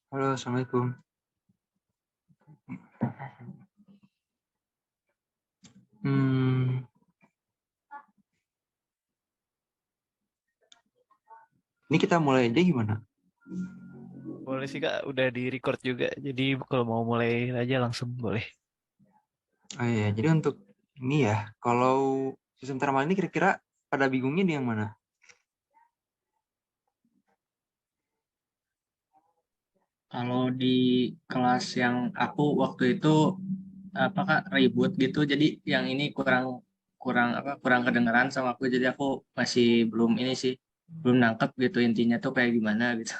Halo, Assalamualaikum. Hmm, ini kita mulai aja gimana? Boleh sih Kak, udah di record juga. Jadi kalau mau mulai aja langsung boleh. Oh iya, jadi untuk ini ya, kalau sistem thermal ini kira-kira pada bingungnya di yang mana? Kalau di kelas yang aku waktu itu apa Kak ribut gitu, jadi yang ini kurang kurang apa kurang kedengeran sama aku, jadi aku masih belum ini sih, belum nangkep gitu intinya tuh kayak gimana gitu.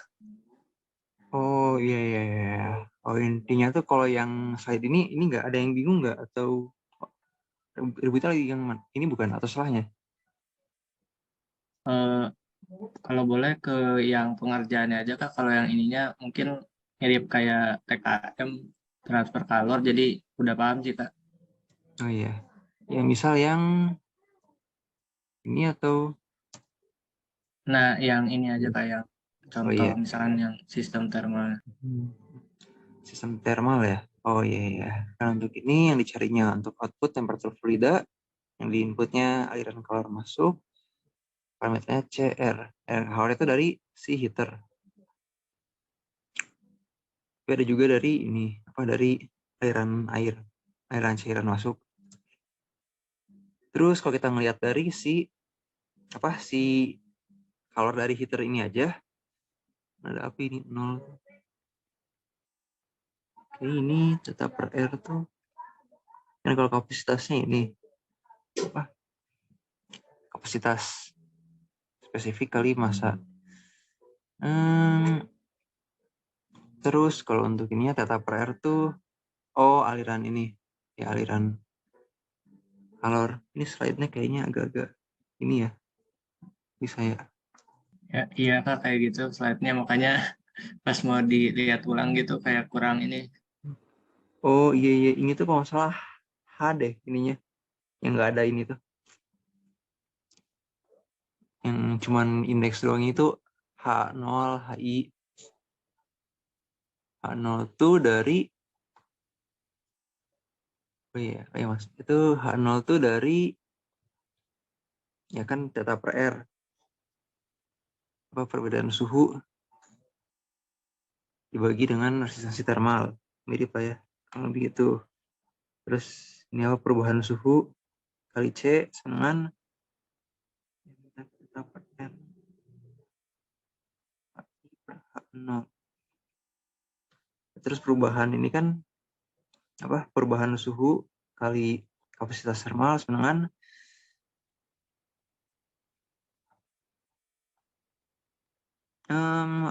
Oh iya, iya, iya. Oh intinya tuh kalau yang slide ini nggak ada yang bingung nggak? Atau ributnya lagi yang mana? Ini bukan atau salahnya? Eh, Kalau boleh ke yang pengerjaannya aja Kak, kalau yang ininya mungkin mirip kayak TKM, transfer kalor, jadi udah paham sih Kak. Oh iya, yang misal yang ini atau Nah yang ini aja kayak oh contoh iya, misalkan yang sistem thermal. Hmm, sistem thermal ya. Oh iya, iya. Nah untuk ini yang dicarinya untuk output temperatur fluida, yang di inputnya aliran kalor masuk, parameternya CR. Power itu dari si heater. Tapi ada juga dari ini, apa dari aliran cairan masuk. Terus kalau kita ngelihat dari si kalor dari heater ini aja, ada apa ini? 0. Oke, ini tetap per R tuh. Dan kalau kapasitasnya ini apa? Kapasitas spesifik kali masa. Hmm, terus kalau untuk ini ya tetap per R tuh aliran ini. Ya aliran kalor. Ini slide-nya kayaknya agak-agak ini ya. Bisa ya. Ya, iya Kak kayak gitu slide-nya, makanya pas mau dilihat ulang gitu kayak kurang ini. Oh iya, iya, ini tuh kalau nggak salah H deh ininya. Yang nggak ada ini tuh. Yang cuman indeks doang itu H0, HI. H0 tuh dari, oh iya mas, itu H0 tuh dari, ya kan theta per R, apa perbedaan suhu dibagi dengan resistansi termal. Mirip lah ya, kalau lebih itu. Terus ini apa perubahan suhu kali C dengan theta per R per H0. Terus perubahan ini kan apa perubahan suhu kali kapasitas termal dengan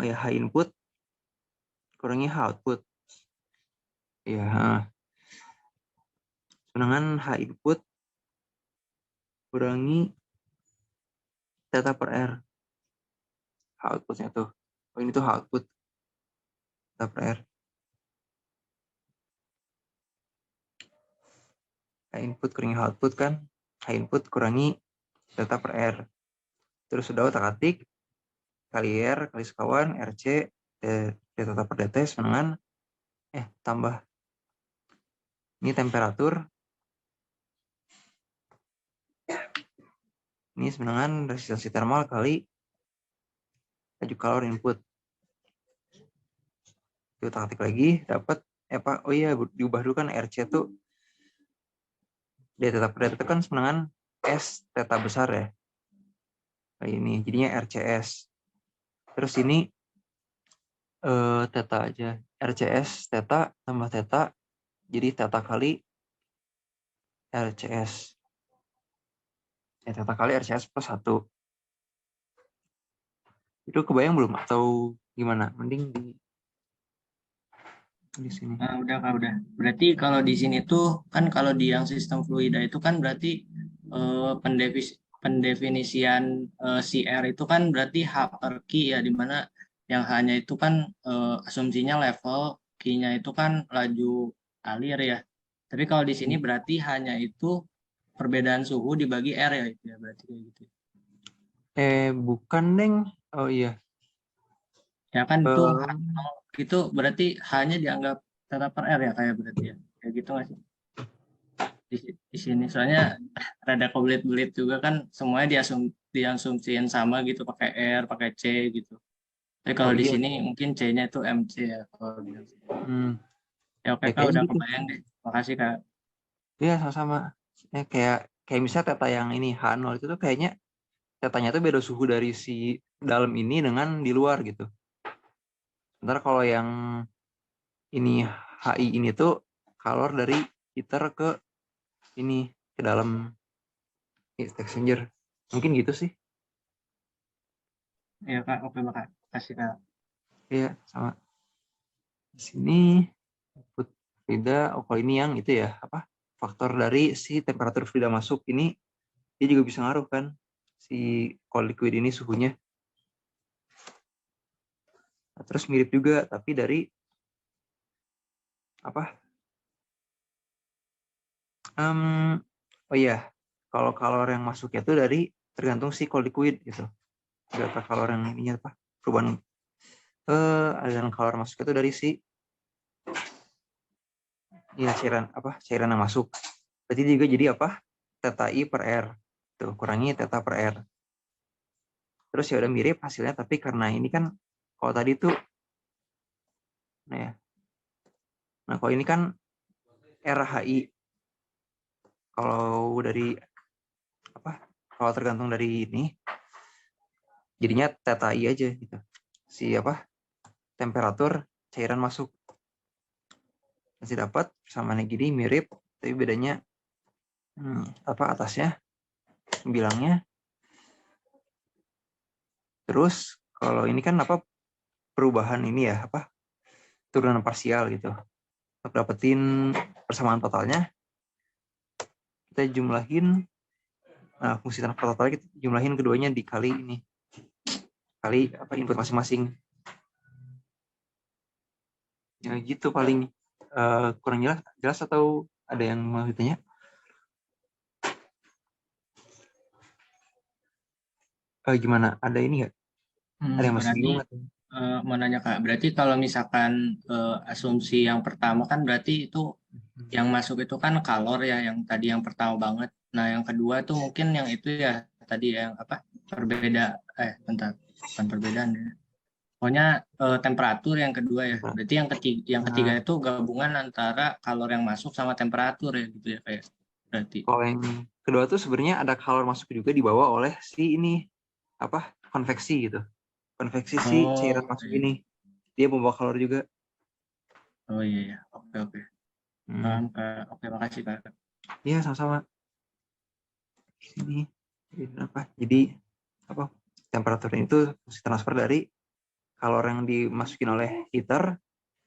ya H input kurangi H output ya dengan H input kurangi theta per R. H outputnya tuh, oh ini tuh H output theta per R. H input kurangi H output kan, H input kurangi theta per R. Terus sudah otak atik kali R kali sekawan RC theta per dt dengan tambah ini temperatur, ini dengan resistansi termal kali laju kalor input. Otak atik lagi dapat oh iya diubah dulu kan RC tuh d theta per dt itu kan dengan S theta besar ya. Kayak ini jadinya RCS. Terus ini theta aja. RCS theta tambah theta jadi theta kali RCS. Theta kali RCS plus 1. Itu kebayang belum atau gimana? Mending di sini. Nah, udah Kak, udah. Berarti kalau di sini tuh kan kalau di yang sistem fluida itu kan berarti pendefinisian CR itu kan berarti H per Q ya, dimana yang hanya itu kan asumsinya level, Q-nya itu kan laju alir ya. Tapi kalau di sini berarti hanya itu perbedaan suhu dibagi R ya, itu ya berarti kayak gitu. Bukan, Neng. Oh iya. Ya kan itu Eh, itu berarti hanya dianggap tata per R ya kayak berarti ya. Kayak gitu nggak sih? Di sini soalnya rada kebelit-belit juga kan semuanya diasumsiin sama gitu pakai R, pakai C gitu. Tapi Oh kalau di iya. sini mungkin C-nya itu MC ya kalau bilang sih. Hmm. Ya oke Ya Kak, kayaknya udah gitu. kebayang deh. Makasih Kak. Iya sama-sama. Ya, kayak kayak misalnya teta yang ini H0 itu tuh kayaknya tetanya tuh beda suhu dari si dalam ini dengan di luar gitu. Sementara kalau yang ini HI ini tuh kalor dari heater ke ini ke dalam heat exchanger. Mungkin gitu sih. Ya Kak, oke makasih Kak. Iya, sama. Di sini output Frida, oh kalau ini yang itu ya, apa? Faktor dari si temperatur Frida masuk ini dia juga bisa ngaruh kan si cold liquid ini suhunya. Nah, terus mirip juga tapi dari apa? Oh iya, kalau kalor yang masuknya itu dari tergantung si cold liquid gitu. Berapa kalor yang ininya apa? Perubahan aliran kalor masuk itu dari si ya cairan yang masuk. Berarti juga jadi apa? Theta I per R. Tuh, kurangi theta per R. Terus ya udah mirip hasilnya tapi karena ini kan kalau tadi tuh nah ya. Nah, kalau ini kan RHI. Kalau dari apa? Kalau tergantung dari ini jadinya theta I aja gitu. Si apa? Temperatur cairan masuk. Masih dapat persamaannya gini mirip tapi bedanya apa atasnya bilangnya. Terus kalau ini kan apa perubahan ini ya apa turunan parsial gitu. Untuk dapetin persamaan totalnya kita jumlahin fungsi transfer totalnya kita jumlahin keduanya dikali ini kali apa input masing-masing ya gitu paling kurang jelas atau ada yang mau ditanya? Gimana ada ini nggak ada yang masih Berarti bingung atau mau nanya Kak, berarti kalau misalkan asumsi yang pertama kan berarti itu yang masuk itu kan kalor ya, yang tadi yang pertama banget. Nah, yang kedua tuh mungkin yang itu ya tadi yang apa? Bentar, bukan perbedaan ya. Pokoknya temperatur yang kedua ya. Berarti yang ketiga nah, itu gabungan antara kalor yang masuk sama temperatur ya gitu ya kayak. Berarti. kalau yang kedua tuh sebenarnya ada kalor masuk juga dibawa oleh si ini apa konveksi gitu konveksi si cairan Oh, masuk iya. ini dia membawa kalor juga. Oh iya ya. Oke oke. Paham Kak. Oke, makasih Kak. Iya sama-sama sini jadi apa temperaturnya itu fungsi transfer dari kalor yang dimasukin oleh heater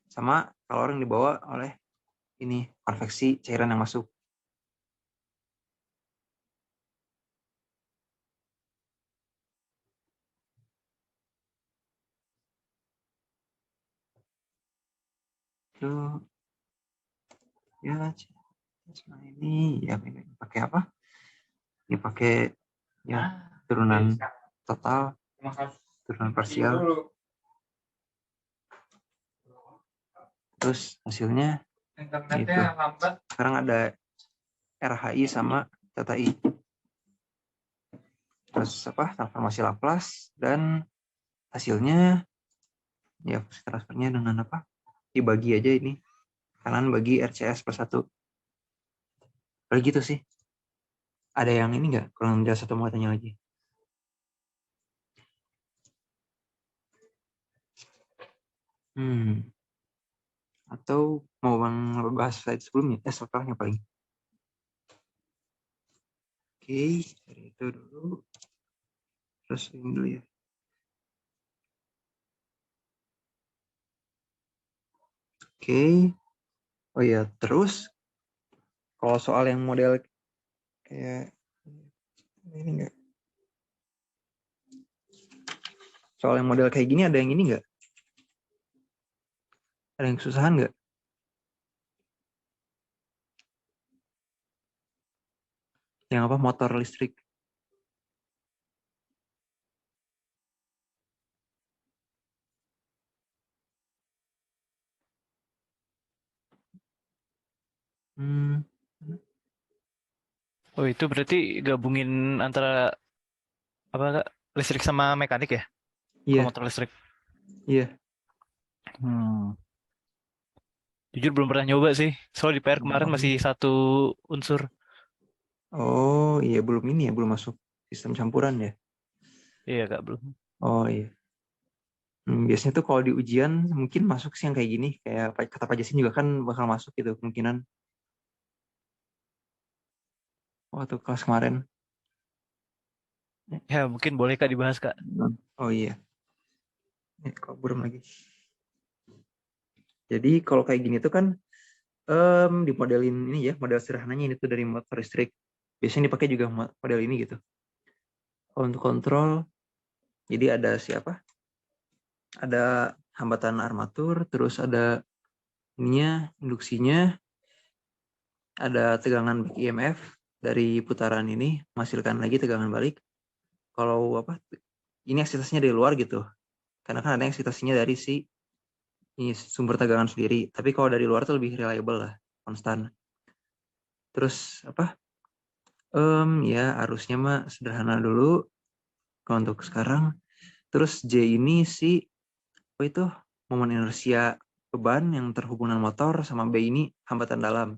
sama kalor yang dibawa oleh ini konveksi cairan yang masuk. Itu ya ini ya ini pakai apa? Ini pakai ya turunan total, turunan parsial. Terus hasilnya itu. Sekarang ada RHI sama theta I. Terus apa? Transformasi Laplace dan hasilnya ya fungsi transfernya dengan apa? Dibagi aja ini. Kanan bagi RCS per 1. Kayak gitu sih. Ada yang ini nggak? Kurang jelas atau mau tanya lagi? Atau mau bahas slide sebelumnya? Setelahnya paling. Oke, dari itu dulu. Terus ini dulu ya. Oke. Oh ya, terus kalau soal yang model kayak ini enggak? Soal yang model kayak gini ada yang ini enggak? Ada yang kesusahan enggak? Yang apa motor listrik? Hmm, Oh itu berarti gabungin antara apa Kak? Listrik sama mekanik ya? Kalau iya, motor listrik. iya. Hmm. Jujur belum pernah nyoba sih. Soal di PR kemarin masih Oh, satu unsur. oh iya belum ini ya, belum masuk sistem campuran ya. Iya Kak, belum. Oh iya. Biasanya tuh kalau di ujian mungkin masuk sih yang kayak gini, kayak kata Pak Jasin juga kan bakal masuk gitu kemungkinan waktu kelas kemarin. Ya mungkin boleh Kak dibahas Kak. Oh iya, kok belum lagi. Jadi kalau kayak gini tuh kan dimodelin ini ya, model sederhananya ini tuh dari motor listrik. Biasanya dipakai juga model ini gitu. Kalau untuk kontrol, jadi ada siapa? Ada hambatan armatur, terus ada ininya, induksinya, ada tegangan back EMF dari putaran ini, menghasilkan lagi tegangan balik. Kalau apa? Ini aksitasinya dari luar gitu. Karena kan ada aksitasinya dari si ini sumber tegangan sendiri. Tapi kalau dari luar tuh lebih reliable lah, konstan. Terus apa? Ya arusnya mah sederhana dulu. Kalau untuk sekarang, terus J ini si apa itu momen inersia beban yang terhubung dengan motor, sama B ini hambatan dalam.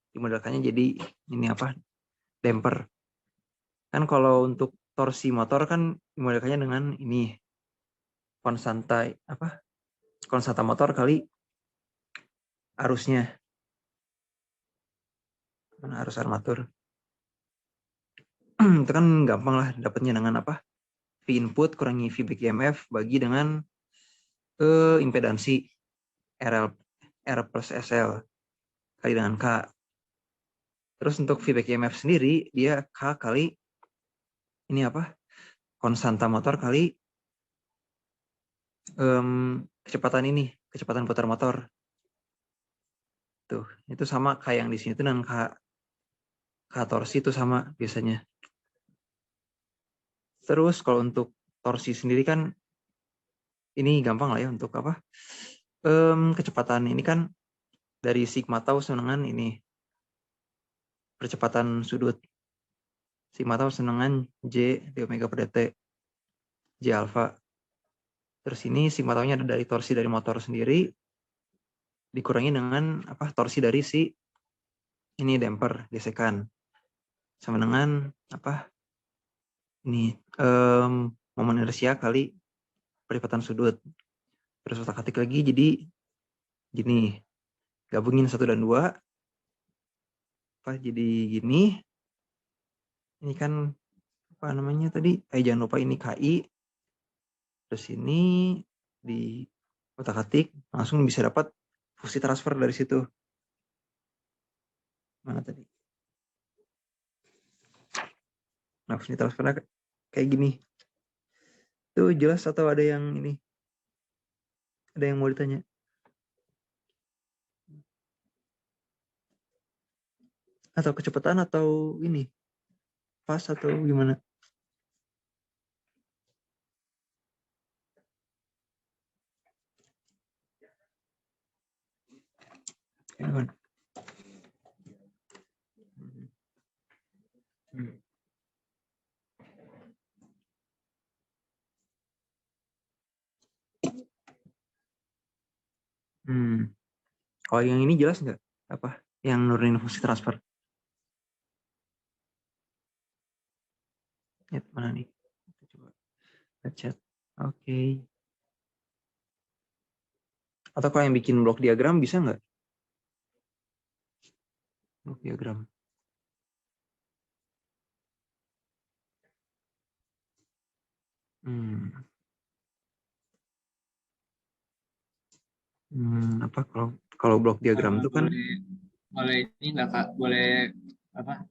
Dimodelkannya jadi ini apa? Damper. Kan kalau untuk torsi motor kan dimodelkannya dengan ini konstanta apa? Konstanta motor kali arusnya, mana arus armatur. Itu kan gampang lah dapatnya dengan apa? V input kurangi V back EMF bagi dengan impedansi R plus SL kali dengan K. Terus untuk V back EMF sendiri dia K kali ini apa? Konstanta motor kali kecepatan ini, kecepatan putar motor. Tuh, itu sama kayak yang di sini tuh dengan K torsi itu sama biasanya. Terus kalau untuk torsi sendiri kan ini gampang lah ya untuk apa? Kecepatan ini kan dari sigma tau sama dengan ini percepatan sudut. Sigma tau sama dengan J d omega per dt, J alpha. Terus ini sigma taunya ada dari torsi dari motor sendiri dikurangi dengan apa? Torsi dari si ini damper gesekan sama dengan apa? Ini momen inersia kali perlipatan sudut. Terus otak atik lagi jadi gini, gabungin 1 dan 2 apa jadi gini. Ini kan apa namanya tadi? Jangan lupa ini KI. Terus ini di otak atik langsung bisa dapat fungsi transfer dari situ. Mana tadi? Nah, fungsi transfernya kayak gini. Tuh jelas atau ada yang ini? Ada yang mau ditanya? Atau kecepatan atau ini? Pas atau gimana? Gimana? Kalau yang ini jelas nggak? Apa? Yang nurunin fungsi transfer? Ya, mana nih? Coba chat. Oke. Atau kalau yang bikin blok diagram bisa nggak? Blok diagram. Apa kalau blok diagram itu kan boleh ini nggak Kak? Boleh apa?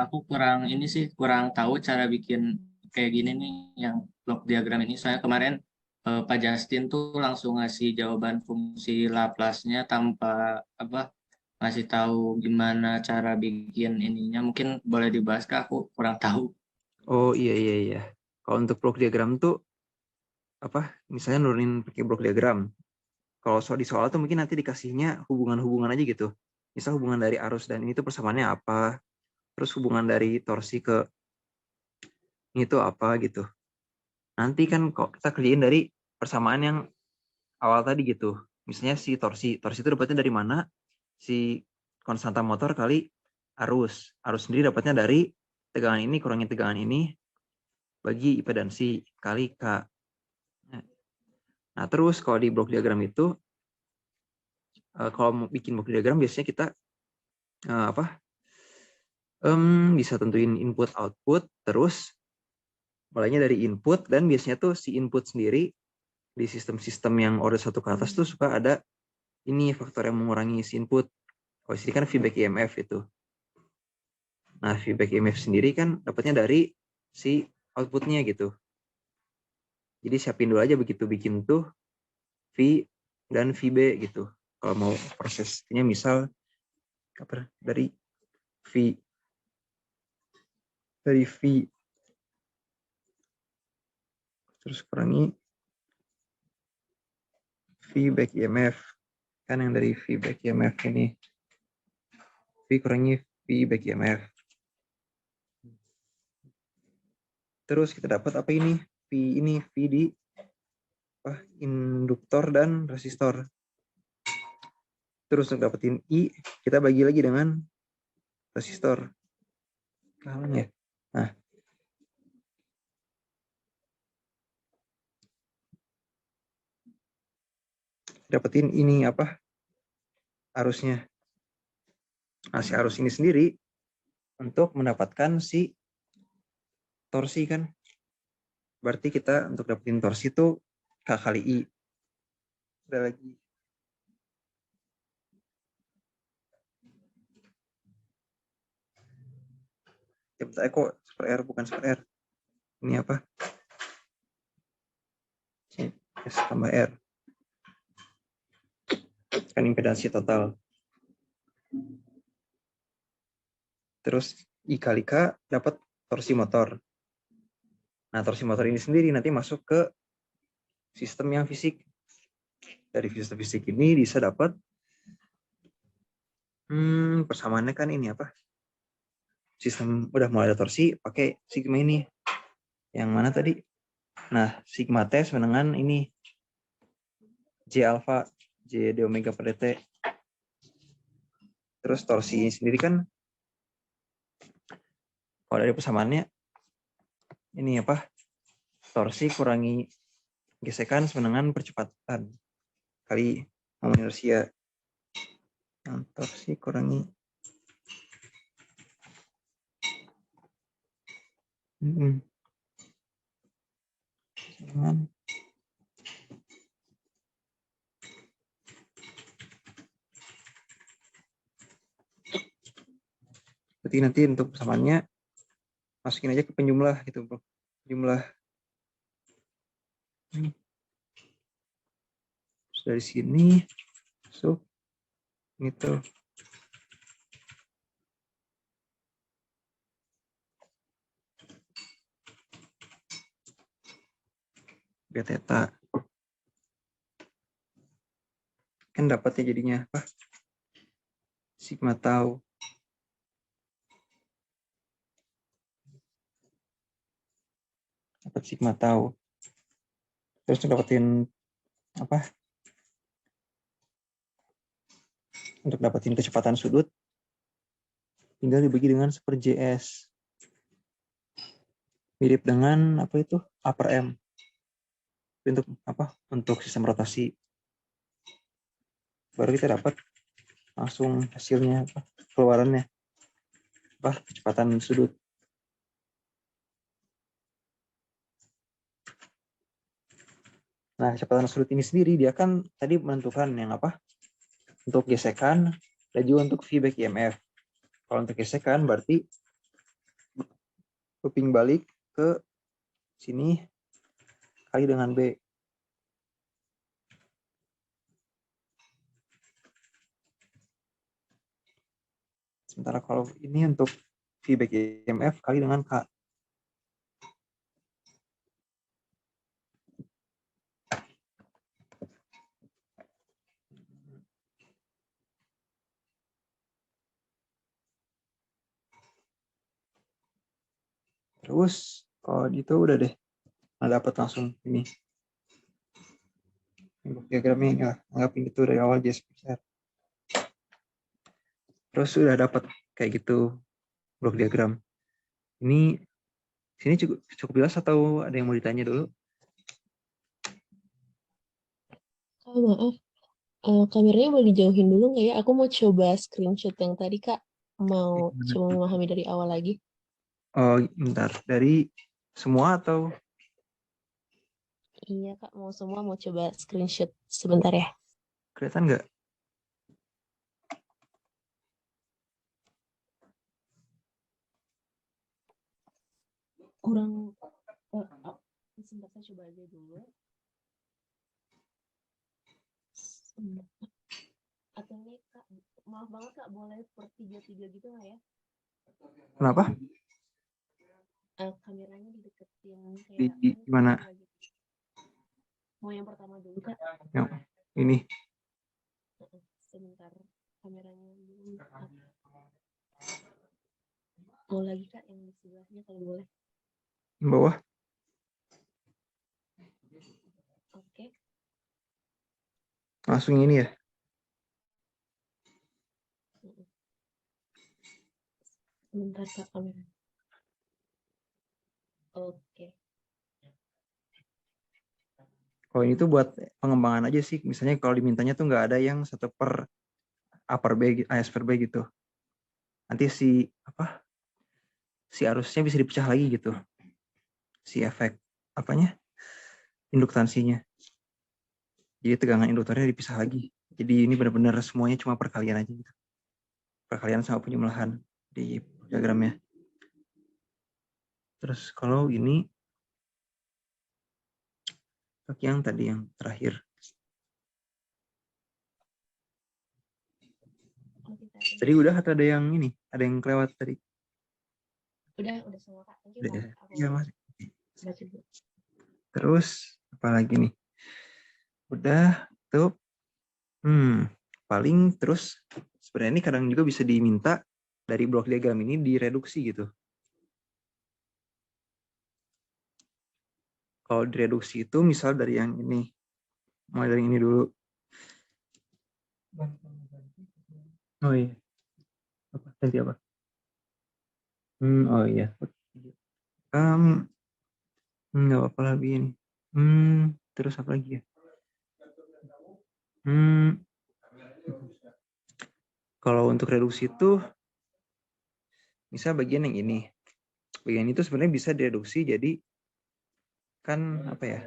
Aku kurang ini sih kurang tahu cara bikin kayak gini nih yang blok diagram ini. Saya kemarin Pak Justin tuh langsung ngasih jawaban fungsi Laplace-nya tanpa apa ngasih tahu gimana cara bikin ininya. Mungkin boleh dibahas Kak? Aku kurang tahu. oh iya. Kalau untuk blok diagram tuh apa? Misalnya nurunin pakai blok diagram. Kalau di soal tuh mungkin nanti dikasihnya hubungan-hubungan aja gitu. misal hubungan dari arus dan ini tuh persamaannya apa, terus hubungan dari torsi ke ini tuh apa gitu. Nanti kan kok kita kerjain dari persamaan yang awal tadi gitu. Misalnya si torsi itu dapatnya dari mana? Si konstanta motor kali arus. Arus sendiri dapatnya dari tegangan ini kurangi tegangan ini bagi impedansi kali K. Nah, terus kalau di blok diagram itu, kalau mau bikin blok diagram biasanya kita bisa tentuin input output, terus mulainya dari input, dan biasanya tuh si input sendiri di sistem-sistem yang order 1 ke atas tuh suka ada ini faktor yang mengurangi si input. Kalau sini kan feedback EMF itu. Nah, feedback EMF sendiri kan dapatnya dari si outputnya gitu. Jadi siapin dulu aja begitu bikin tuh V dan VB gitu. Kalau mau prosesnya misal dari V terus kurangi feedback EMF, kan yang dari feedback EMF ini V kurangi feedback EMF. Terus kita dapat apa ini? V di induktor dan resistor. Terus untuk dapetin I, kita bagi lagi dengan resistor. Nah, dapetin ini apa? Arusnya. Nah, si arus ini sendiri untuk mendapatkan si torsi kan. Berarti kita untuk dapetin torsi itu K kali I. Ada lagi. Kok super R bukan super R. Ini apa? S tambah R. Kan impedansi total. Terus I kali K dapat torsi motor. Nah, torsi motor ini sendiri nanti masuk ke sistem yang fisik. Dari sistem fisik ini bisa dapat persamaannya kan ini apa? Sistem udah mulai ada torsi pakai sigma ini. Yang mana tadi? Nah, sigma T sama dengan ini J alpha, J d omega per dt. Terus torsi sendiri kan kalau dari persamaannya ini apa? Torsi kurangi gesekan sama dengan percepatan kali momen inersia. Yang torsi kurangi berarti nanti untuk persamaannya masukin aja ke penjumlah gitu, bro. Jumlah terus dari sini masuk gitu. B theta kan dapatnya jadinya apa? Sigma tau. Dapat sigma tau. Terus dapetin apa? Untuk dapetin kecepatan sudut tinggal dibagi dengan 1/JS. Mirip dengan apa itu? Upper M. Untuk apa? Untuk sistem rotasi. Baru kita dapat langsung hasilnya apa? Keluarannya. Apa? Kecepatan sudut. Nah, kecepatan sudut ini sendiri dia kan tadi menentukan yang apa? Untuk gesekan dan juga untuk feedback EMF. Kalau untuk gesekan berarti looping balik ke sini kali dengan B. Sementara kalau ini untuk feedback EMF kali dengan K. Terus kalau gitu udah deh, dapat langsung ini blok diagramnya ini lah, anggapin itu dari awal JS+R. Terus sudah dapat kayak gitu blok diagram. Ini sini cukup jelas atau ada yang mau ditanya dulu? Kak, maaf, kameranya boleh dijauhin dulu nggak ya? Aku mau coba screenshot yang tadi, Kak. Mau coba memahami dari awal lagi. Oh, bentar. Dari semua atau? Iya, Kak. Mau semua, mau coba screenshot sebentar ya. Kelihatan nggak? Kurang, sebentar saya coba aja dulu. Atau ini, Kak, maaf banget, Kak. Boleh per 3-3 gitu nggak ya? Kenapa? Kameranya dideketin Di kayak mana? lagi. Mau yang pertama dulu, Kak. Yang ini. Sebentar, kameranya dulu. Mau lagi, Kak, yang di sebelahnya kalau boleh. Yang bawah. Oke. Langsung ini ya. Sebentar, Kak, kamera. Oke. Kalau ini tuh buat pengembangan aja sih. Misalnya kalau dimintanya tuh nggak ada yang 1 per A per B, AS per B gitu. Nanti si arusnya bisa dipecah lagi gitu. Si efek induktansinya. Jadi tegangan induktornya dipisah lagi. Jadi ini benar-benar semuanya cuma perkalian aja gitu. Perkalian sama penjumlahan di diagramnya. Terus kalau ini yang tadi yang terakhir. Tadi udah atau ada yang ini? Ada yang kelewat tadi? Udah semua, Kak. Thank you, Kak. Iya, Mas. Baca dulu. Terus apa lagi nih? Udah tuh. Paling terus sebenarnya ini kadang juga bisa diminta dari blok diagram ini direduksi gitu. Kalau direduksi itu misal dari yang ini. Mulai dari ini dulu. Oh iya. Ganti apa? Oh iya. Nggak apa-apa lagi ini. Terus apa lagi ya? Kalau untuk reduksi itu bisa bagian yang ini. Bagian itu sebenarnya bisa direduksi jadi kan apa ya?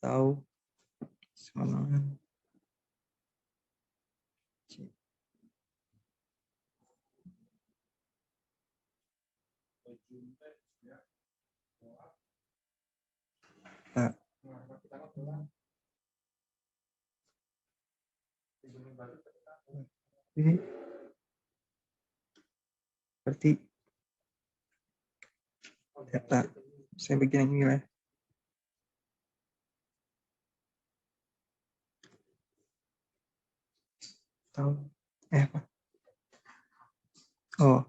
Tahu sama nah. Ini berarti data saya bikin yang ini lah. Tahu apa? Oh,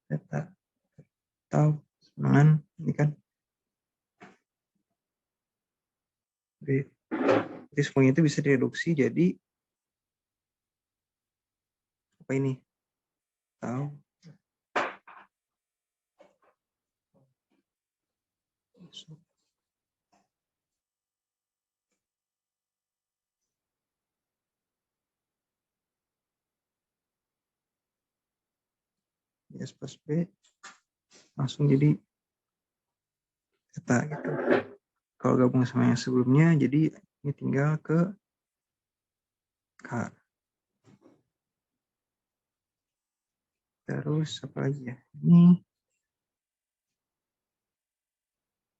data tahu semangan ini kan. Jadi semuanya itu bisa direduksi jadi apa ini? Tahu. S plus B langsung jadi data gitu. Kalau gabung sama yang sebelumnya jadi ini tinggal ke K. Terus apa lagi ya? Ini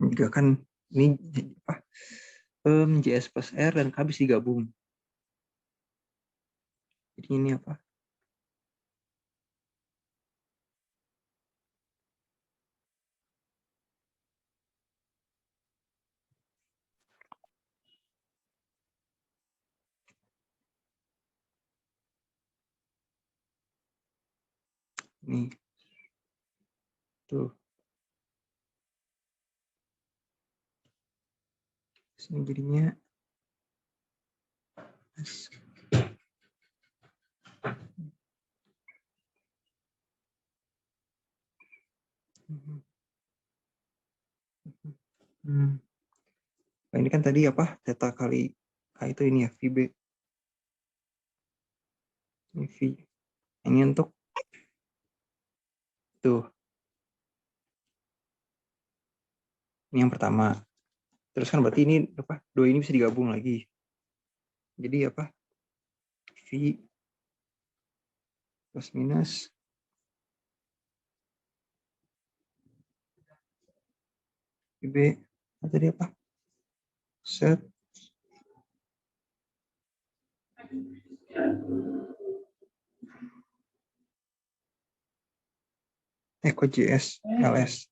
juga kan ini apa? JS plus R dan K habis digabung. Jadi ini apa? Nih. Tuh. Sini jadinya Nah, ini kan tadi apa? Theta kali K itu ini ya, VB. Ini V. Ini untuk tuh. Ini yang pertama. Terus kan berarti ini apa? Dua ini bisa digabung lagi. Jadi apa? V plus minus VB. Tadi apa? Set kok JS LS.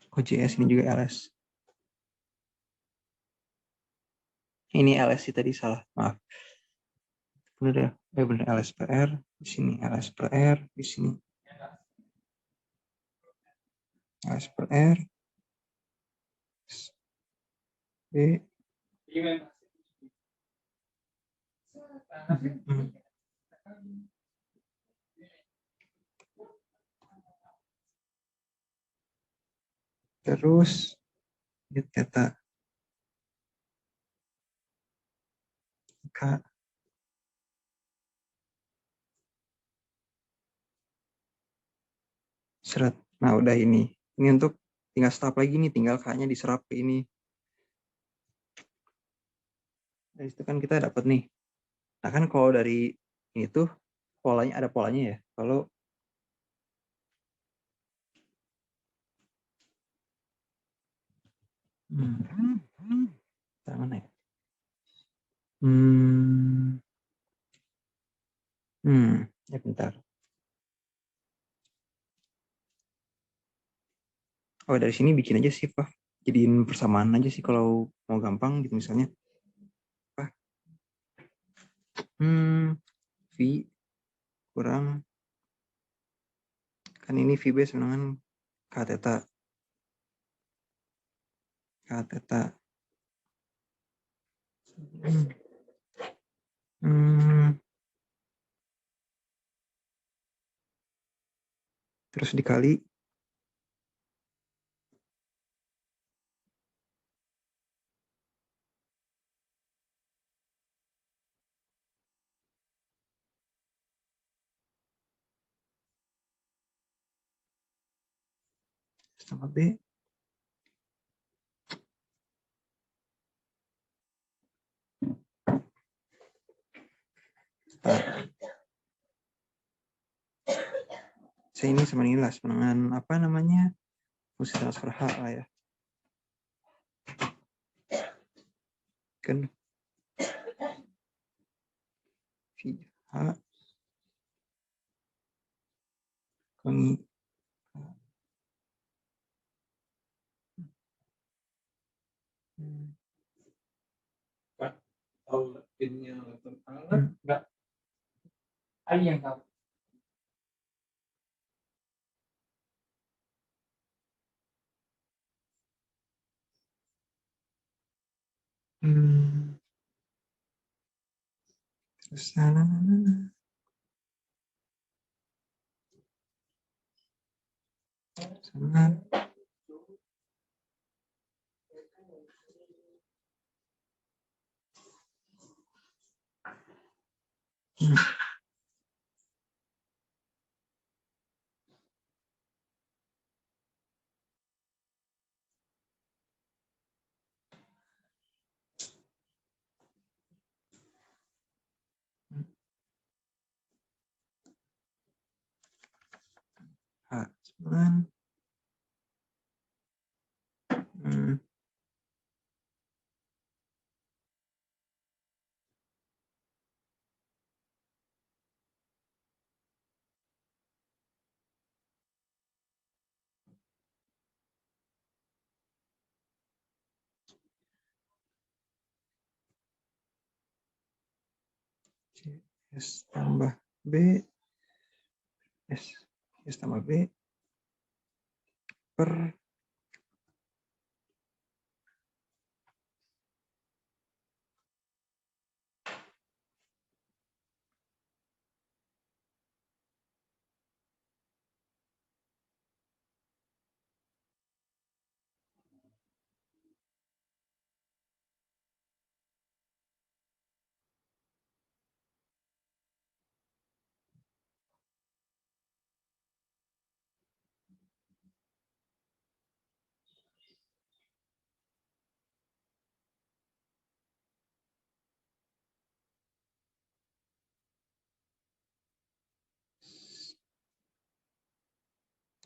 Kok JS ini juga LS. Ini LS sih tadi salah, maaf. Bener ya? Bener LS per R. Di sini LS per R. Di sini LS per R. B. Terus ini theta K. Seret. Nah, udah ini. Ini untuk tinggal stop lagi nih, tinggal K-nya diserap ke ini. Dari situ kan kita dapat nih. Nah, kan kalau dari ini tuh polanya ada polanya ya. Kalau mana ya? Ya bentar. Oh, dari sini bikin aja sih, Pak. Jadiin persamaan aja sih kalau mau gampang gitu misalnya. Apa? V kurang kan ini VB sama dengan K theta. K theta. Terus dikali sama B. Saya ini sama inilah dengan apa namanya fungsi transfer H lah ya. Kan V H kami Pak, tahu pinnya laptop alat enggak? Ayo yang tahu. terus sana H cuman S tambah B, S tambah B per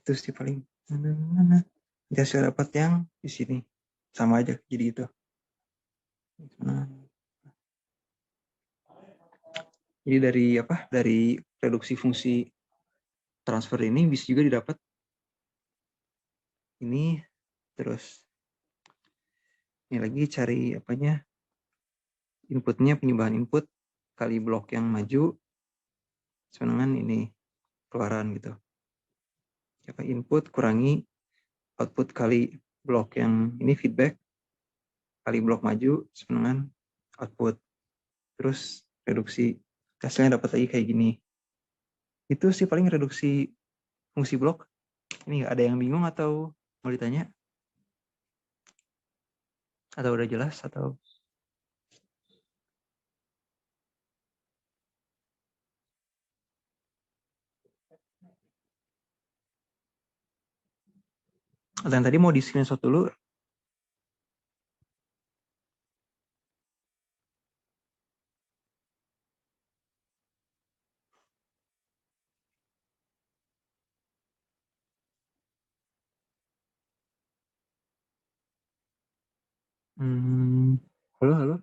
itu sih paling. Nanti hasil dapat yang di sini sama aja jadi itu. Nah, jadi dari apa? Dari reduksi fungsi transfer ini bisa juga didapat ini, terus ini lagi cari apanya, inputnya, penyubahan input kali blok yang maju sebenarnya ini keluaran gitu. Apa input kurangi output kali blok yang ini feedback kali blok maju sebenarnya output, terus reduksi hasilnya dapat lagi kayak gini. Itu sih paling reduksi fungsi blok. Ini nggak ada yang bingung atau mau ditanya? Atau udah jelas atau? Atau yang tadi mau di screenshot dulu? Halo, halo.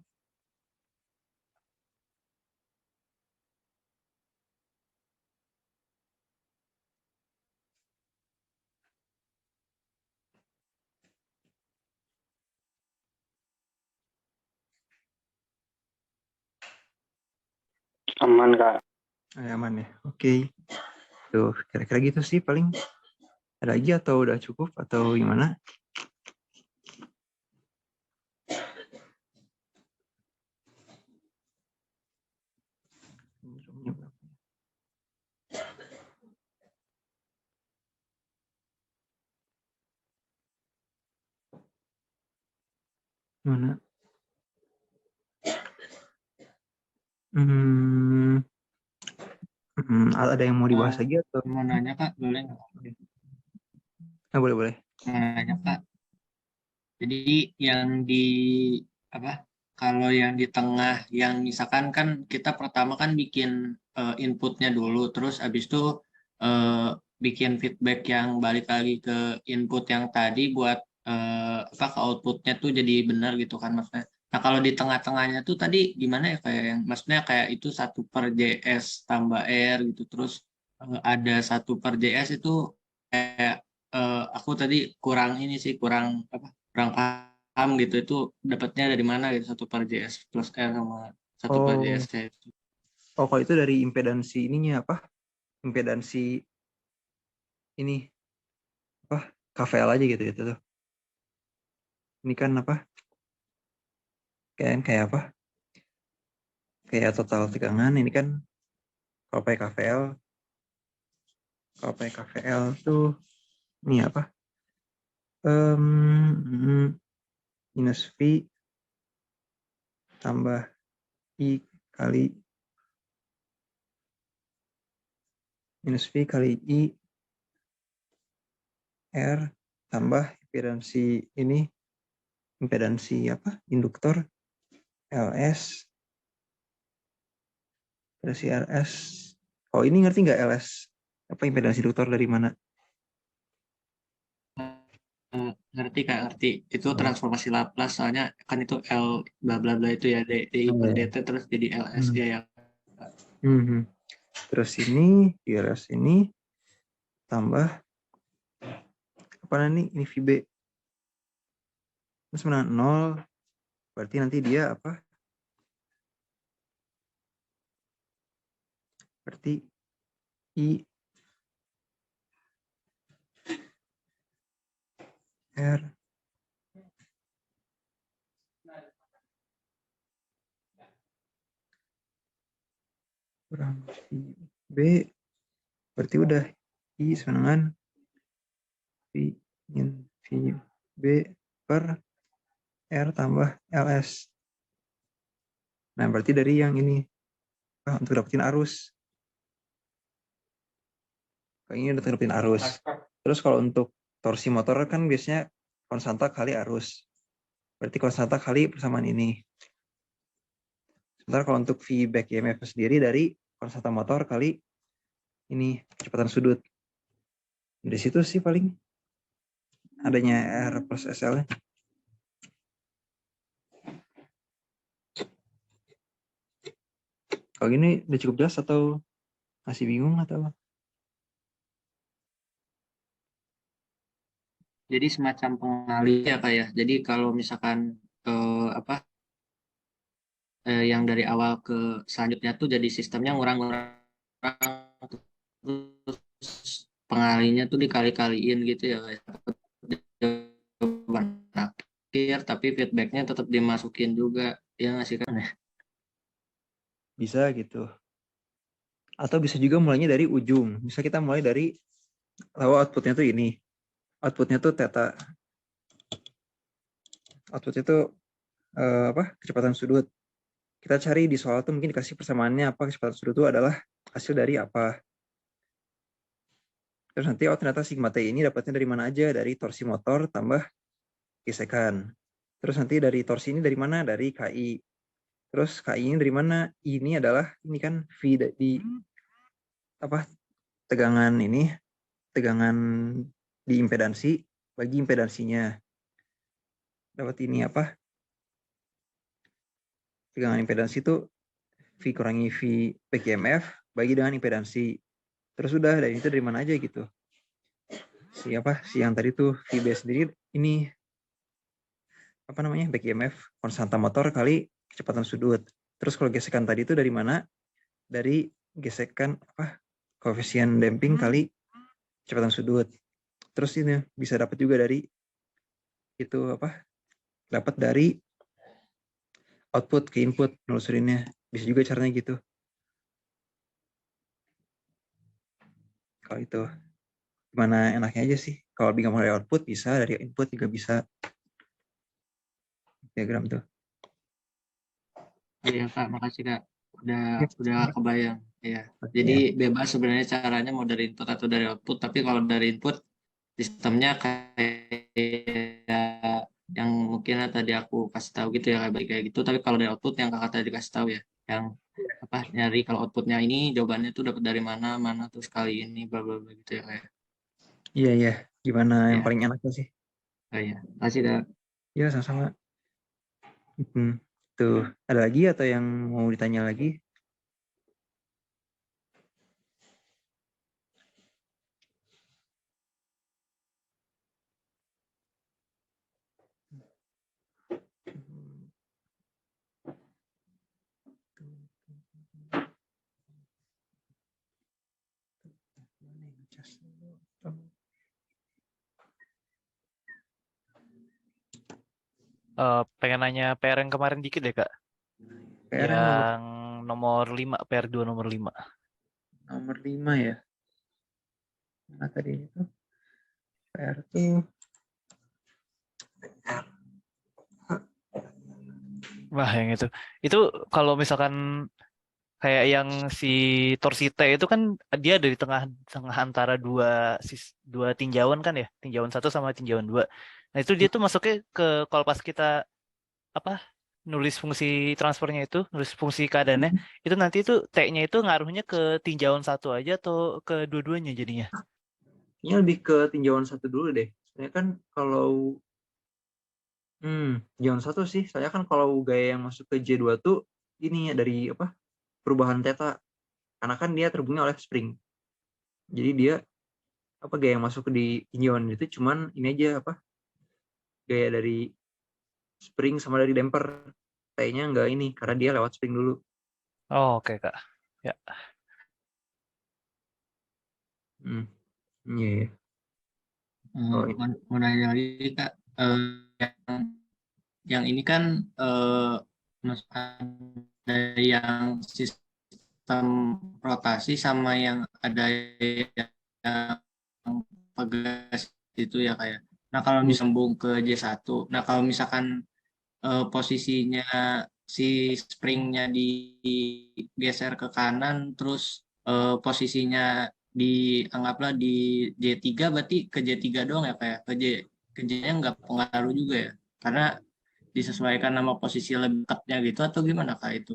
Aman, Kak. Aman ya. Oke. Tuh, kira-kira gitu sih paling. Ada lagi atau udah cukup atau gimana? Mana? Ada yang mau dibahas lagi atau? Mau nanya Kak, boleh nggak? Boleh, boleh. Mau nanya Kak. Jadi yang di apa? Kalau yang di tengah, yang misalkan kan kita pertama kan bikin inputnya dulu, terus habis itu bikin feedback yang balik lagi ke input yang tadi buat apa ke outputnya tuh jadi benar gitu kan maksudnya. Nah kalau di tengah-tengahnya tuh tadi gimana ya kayak yang maksudnya kayak itu 1/JS tambah R gitu, terus ada 1/JS itu kayak aku tadi kurang ini sih kurang apa kurang paham gitu itu dapatnya dari mana gitu 1/JS plus R sama 1/JS Oh, kayak itu. kalau itu dari impedansi ininya apa? Impedansi ini apa? KVL aja gitu tuh. Ini kan apa? Kayak apa? Kayak total tegangan. Ini kan kalau pakai KVL tuh ini apa? Minus V tambah I kali minus V kali I R tambah impedansi apa? Induktor LS versi RS. Oh ini ngerti nggak LS? Apa impedansi induktor dari mana? Ngerti Kak, ngerti. Itu Oh. transformasi Laplace soalnya kan itu L bla bla bla itu ya DI Oh, per ya. DT terus jadi LS ya yang Terus ini di LS ini tambah apa nih? Ini VB. Terus mana 0. Berarti nanti dia apa? Berarti I R kurang V B, berarti udah I sama dengan V min V B per R tambah LS. Nah, berarti dari yang ini untuk dapetin arus. Kayak ini udah dapetin arus. Terus kalau untuk torsi motor kan biasanya konstanta kali arus. Berarti konstanta kali persamaan ini. Sementara kalau untuk V back EMF sendiri dari konstanta motor kali ini kecepatan sudut. Dari situ sih paling adanya R plus SL-nya. Kalau gini udah cukup jelas atau masih bingung atau? Jadi semacam pengalih ya Kak ya. Jadi kalau misalkan yang dari awal ke selanjutnya tuh jadi sistemnya ngurang-ngurang, terus pengalinya tuh dikali-kaliin gitu ya Kak. Jawaban akhir tapi feedbacknya tetap dimasukin juga, ya nggak sih kan ya? Bisa gitu. Atau bisa juga mulainya dari ujung. Bisa kita mulai dari tahu outputnya tuh ini. Outputnya tuh theta. Output itu kecepatan sudut. Kita cari di soal tuh mungkin dikasih persamaannya apa, kecepatan sudut itu adalah hasil dari apa. Terus nanti ternyata sigma T ini dapatnya dari mana aja, dari torsi motor tambah gesekan. Terus nanti dari torsi ini dari mana, dari KI. Terus KI ini dari mana? Ini adalah ini kan V di tegangan ini, tegangan di impedansi bagi impedansinya. Dapat ini tegangan impedansi itu V kurangi V back EMF bagi dengan impedansi. Terus udah dari itu dari mana aja gitu. Si yang tadi tuh VB sendiri ini back EMF konstanta motor kali kecepatan sudut. Terus kalau gesekan tadi itu dari mana? Dari gesekan koefisien damping kali kecepatan sudut. Terus ini bisa dapat juga dari itu dapat dari output ke input nelusurinnya. Bisa juga caranya gitu. Kalau itu gimana enaknya aja sih. Kalau bingung dari output bisa, dari input juga bisa. Diagram tuh. Iya Kak, makasih Kak. Udah kebayang. Ya. Jadi bebas sebenarnya caranya mau dari input atau dari output, tapi kalau dari input sistemnya kayak yang mungkin tadi aku kasih tahu gitu ya kayak gitu, tapi kalau dari output yang Kakak tadi kasih tahu ya, yang nyari kalau outputnya ini jawabannya tuh dapat dari mana terus kali ini bla bla bla gitu ya kayak. Iya. Gimana yang Ya. paling enaknya sih? Iya. Kasih Kak. Iya, sama-sama. Tuh, ada lagi atau yang mau ditanya lagi? Pengen nanya PR yang kemarin dikit deh Kak. PR Yang nomor 5, PR 2 nomor 5. nomor 5 ya. Mana tadi itu? PR tuh Wah, yang itu. Itu kalau misalkan kayak yang si torsi T itu kan dia ada di tengah antara dua tinjauan kan ya, tinjauan 1 sama tinjauan 2. Nah, itu dia tuh masuknya ke kalau pas kita nulis fungsi transfernya itu, nulis fungsi keadaannya, itu nanti itu T-nya itu ngaruhnya ke tinjauan 1 aja atau ke dua-duanya jadinya? ini lebih ke tinjauan 1 dulu deh. Soalnya kan kalau tinjauan 1 sih, saya kan kalau gaya yang masuk ke J2 tuh ini ya dari perubahan theta. Karena kan dia terhubungnya oleh spring. Jadi dia gaya yang masuk di tinjauan itu cuman ini aja gaya dari spring sama dari damper. T-nya enggak ini karena dia lewat spring dulu. Oh, oke Kak. Ya. Hmm. Iya, iya. Oh, iya. Mau nanya lagi Kak, yang ini kan ada yang sistem rotasi sama yang ada yang pegas itu ya kayak. Nah kalau Iya. disambung ke J1, nah kalau misalkan posisinya si springnya digeser ke kanan, terus posisinya dianggaplah di J3, berarti ke J3 doang ya kayak ke J-nya nggak pengaruh juga ya, karena disesuaikan nama posisi lebih dekatnya gitu atau gimana kak itu?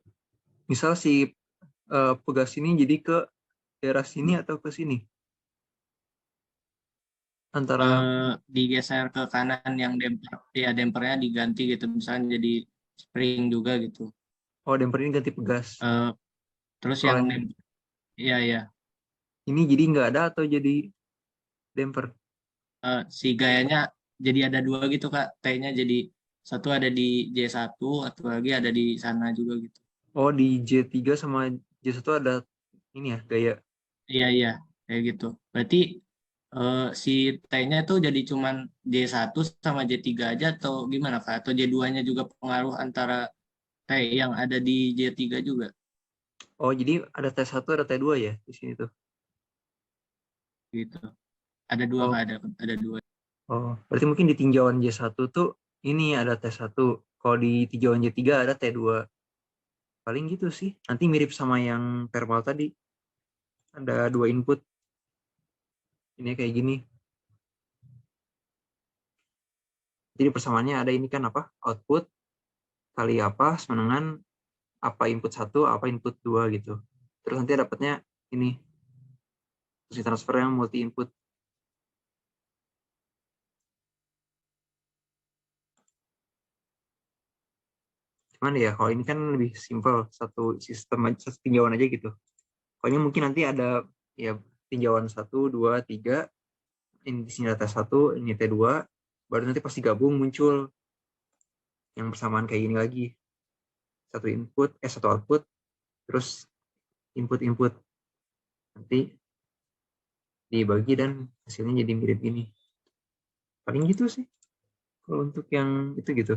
Misal si pegas ini jadi ke daerah sini atau ke sini? Antara Digeser ke kanan yang dempernya diganti gitu, misalnya jadi spring juga gitu. damper ini ganti pegas. Eh, Terus Kalau yang yang iya ya, ini jadi nggak ada atau jadi damper? si gayanya jadi ada dua gitu kak, T-nya jadi satu ada di J1 atau lagi ada di sana juga gitu. Oh, di J3 sama J1 ada ini ya, gaya. Iya iya kayak gitu. Berarti si T-nya itu jadi cuman J1 sama J3 aja atau gimana kak? Atau J2-nya juga pengaruh antara T yang ada di J3 juga Oh, jadi ada T1, ada T2 ya di sini tuh. gitu. Ada dua Oh, kak, ada dua. oh. Berarti mungkin di tinjauan J1 tuh ini ada T1. Kalau di tinjauan J3 ada T2. Paling gitu sih. Nanti mirip sama yang thermal tadi. Ada dua input. Ini kayak gini. Jadi persamaannya ada ini kan apa? Output kali apa semenangan apa input 1, apa input 2 gitu. Terus nanti dapatnya ini. Terus transfer yang multi input. Cuman ya kalau ini kan lebih simple. Satu sistem aja, satu tinjauan aja gitu. Pokoknya mungkin nanti ada ya tinjauan 1, 2, 3. Ini di sini data 1, ini T2. Baru nanti pasti gabung muncul yang persamaan kayak gini lagi. Satu output, terus input-input. Nanti dibagi dan hasilnya jadi mirip ini. Paling gitu sih. Kalau untuk yang itu gitu.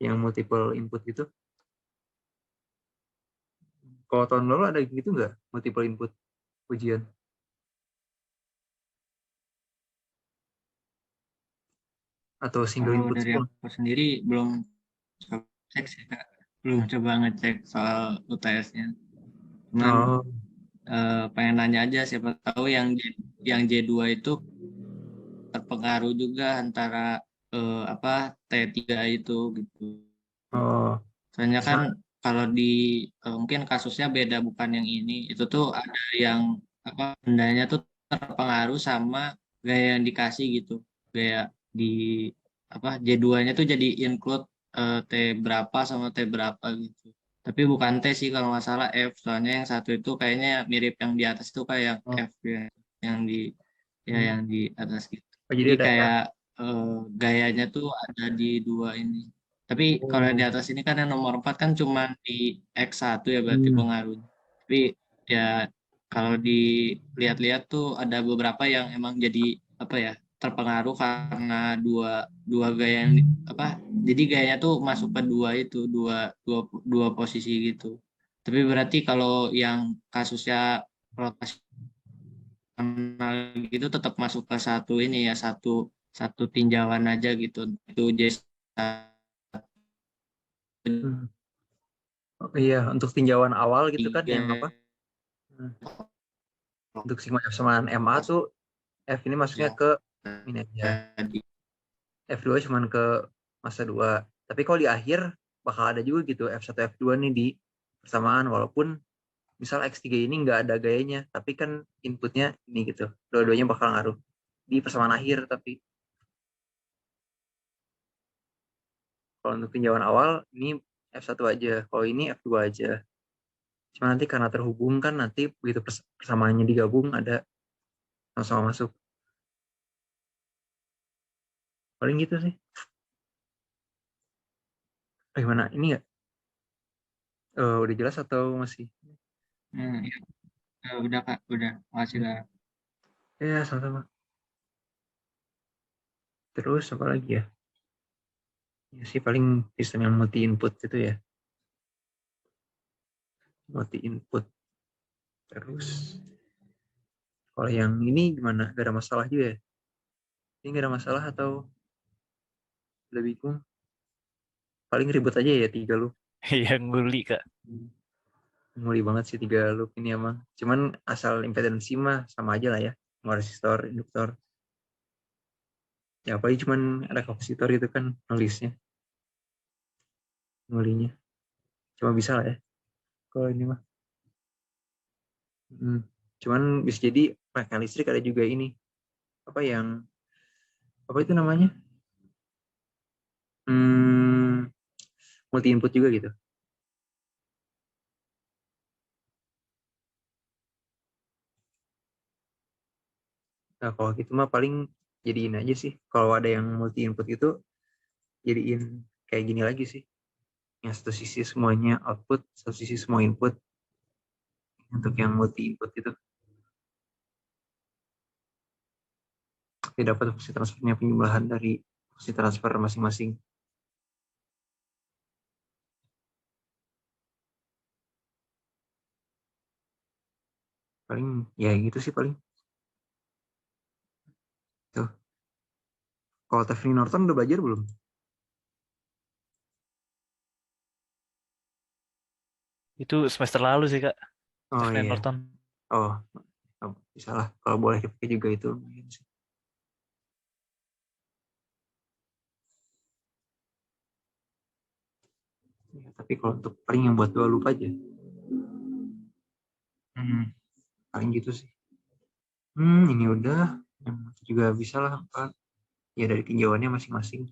Yang multiple input gitu. Kalau tahun lalu ada gitu nggak? Multiple input ujian? Atau single Kalau input dari semua? aku sendiri belum coba cek sih kak, belum coba ngecek soal UTS-nya. Cuman Oh, pengen nanya aja siapa tahu yang J2 itu terpengaruh juga antara apa T3 itu gitu. oh. Soalnya kan Misal, kalau di mungkin kasusnya beda, bukan yang ini. Itu tuh ada yang apa bendanya tuh terpengaruh sama gaya yang dikasih gitu. Gaya di apa J2-nya tuh jadi include T berapa sama T berapa gitu. Tapi bukan T sih kalau nggak salah F. Soalnya yang satu itu kayaknya mirip yang di atas itu kayak yang oh, F ya. Yang di ya hmm. yang di atas gitu. Oh, jadi Jadi ada kayak F. eh, gayanya tuh ada di dua ini. Tapi kalau yang di Oh. atas ini kan yang nomor 4 kan cuma di X1 ya berarti Hmm. pengaruhnya. Tapi ya kalau dilihat-lihat tuh ada beberapa yang emang jadi apa ya terpengaruh karena dua dua gaya yang apa jadi gayanya tuh masuk ke dua itu dua dua dua posisi gitu. Tapi berarti kalau yang kasusnya rotasional gitu tetap masuk ke satu ini ya satu satu tinjauan aja gitu itu Hmm. Oh, iya, untuk tinjauan awal gitu kan J3 yang apa? Hmm. Untuk sigma F sama MA tuh F ini masuknya ke ini aja. tadi. F2 cuman ke masa 2. Tapi kalau di akhir bakal ada juga gitu F1 F2 nih di persamaan walaupun misal X3 ini nggak ada gayanya, tapi kan inputnya ini gitu. Dua-duanya bakal ngaruh di persamaan akhir, tapi kalau untuk tinjauan awal ini F1 aja, kalau ini F2 aja. Cuma nanti karena terhubung kan nanti begitu persamaannya digabung ada sama-sama masuk. Paling gitu sih. Gimana? Ini nggak? Udah jelas atau masih? Ya. Udah Kak, udah. Makasih Kak. Ya, sama-sama. Terus apa lagi ya? Ya sih paling sistem yang multi input itu ya. Multi input. Terus kalau yang ini gimana? Gak ada masalah juga ya? Ini gak ada masalah atau udah bingung? Paling ribet aja ya 3 loop. Yang nguli Kak. Nguli banget sih 3 loop ini emang. Cuman asal impedansi mah sama aja lah ya. Mau resistor, induktor. Ya apalagi cuman ada kapasitor itu kan nulisnya. Ngulinya. Cuma bisa lah ya. Kalau ini mah. Cuman bisa jadi pakai listrik ada juga ini. Apa yang apa itu namanya? Multi input juga gitu. Nah kalau gitu mah paling jadiin aja sih. Kalau ada yang multi input itu jadiin kayak gini lagi sih. Yang satu sisi semuanya output, satu sisi semua input. Untuk yang multi input itu tidak dapat fungsi transfernya penjumlahan dari fungsi transfer masing-masing. Paling ya gitu sih paling. Tuh. Kalau Tiffany Norton udah belajar belum? Itu semester lalu sih Kak. Oh Tiffany iya. Norton. Oh, bisa lah. Kalau boleh dipakai juga itu. Ya, tapi kalau untuk paling yang buat 2 loop aja. Paling gitu sih. Ini udah. Yang juga bisa lah. Pak. Ya dari tinjauannya masing-masing.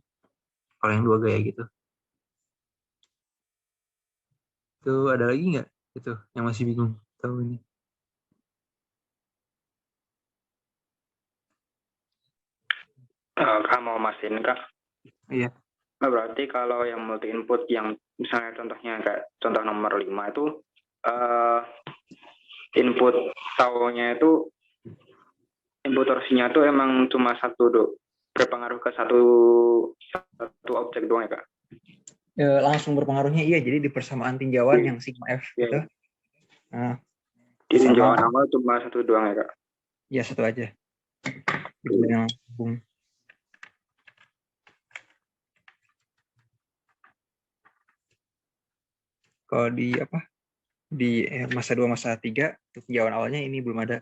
Kalau yang 2 gaya gitu. Itu ada lagi nggak? Itu yang masih bingung. Tahu ini. Kak mau mastiin Kak. Iya. Nah, berarti kalau yang multi input yang misalnya contohnya kayak contoh nomor 5 itu input taunya itu input torsinya itu emang cuma satu berpengaruh ke satu objek doang ya Kak? Langsung berpengaruhnya iya. Jadi di persamaan tinjauan yang sigma F gitu. Nah, di tinjauan awal cuma satu doang ya Kak? Ya satu aja. Itu yang langsung. Kalau di apa? Di masa 2 masa 3 tinjauan awalnya ini belum ada.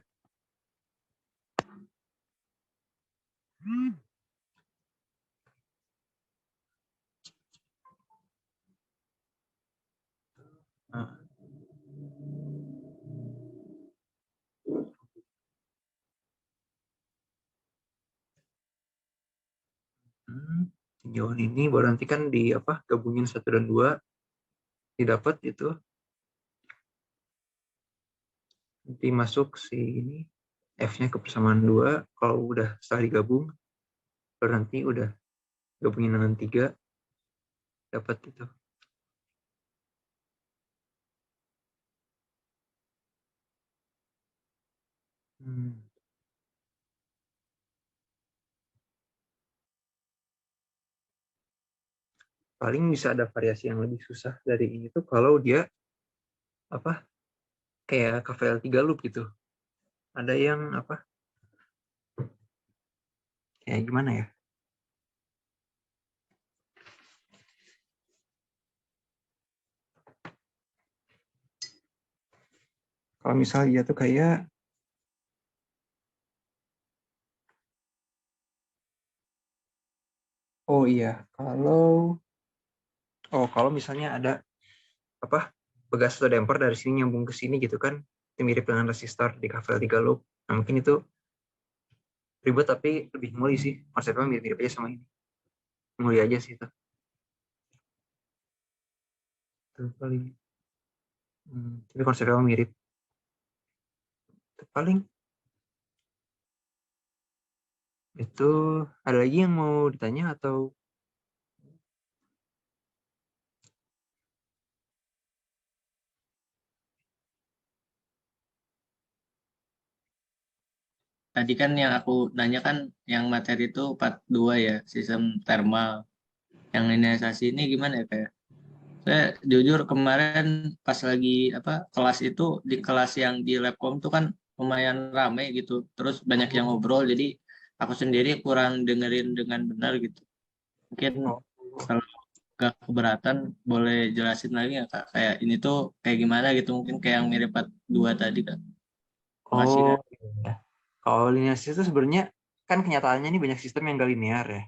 Nah. Tinjauan ini baru nanti kan di apa? Gabungin 1 dan 2 didapat itu. Nanti masuk si ini F-nya ke persamaan 2. Kalau udah setelah digabung baru nanti udah gabungin dengan 3 dapat itu. Paling bisa ada variasi yang lebih susah dari ini tuh kalau dia apa kayak KVL 3 loop gitu. Ada yang apa kayak gimana ya? Kalau misalnya dia tuh kayak oh iya, kalau misalnya ada apa begas atau damper dari sini nyambung ke sini gitu kan, itu mirip dengan resistor di KVL 3 loop. Nah, mungkin itu ribet tapi lebih muli sih. Konsepnya mirip-mirip aja sama ini. Muli aja sih itu. Itu paling. Tapi konsepnya mirip. Itu paling. Itu ada lagi yang mau ditanya atau tadi kan yang aku nanya kan yang materi itu part 2 ya, sistem thermal. Yang linearisasi ini gimana ya kayak? Saya jujur kemarin pas lagi kelas itu di kelas yang di Labcom tuh kan lumayan ramai gitu. Terus banyak yang ngobrol jadi aku sendiri kurang dengerin dengan benar gitu. Mungkin Oh, kalau gak keberatan boleh jelasin lagi nggak Kak? Kayak ini tuh kayak gimana gitu mungkin kayak yang mirip part 2 tadi Kak. Makasih oh, Kak. iya. Kalau linearitas itu sebenarnya kan kenyataannya ini banyak sistem yang gak linear ya.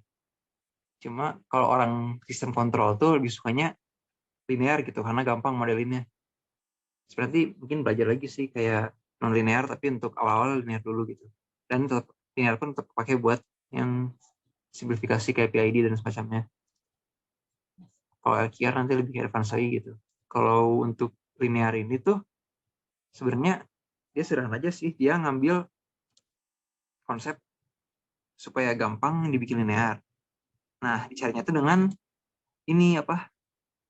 Cuma kalau orang sistem kontrol tuh lebih sukanya linear gitu karena gampang modelinnya. Seperti mungkin belajar lagi sih kayak non linear tapi untuk awal-awal linear dulu gitu. Dan tetap linear pun tetap pakai buat yang simplifikasi kayak PID dan semacamnya. Kalau LQR nanti lebih advance lagi gitu. Kalau untuk linear ini tuh sebenarnya dia sederhana aja sih. Dia ngambil konsep supaya gampang dibikin linear. Nah, dicarinya tuh dengan ini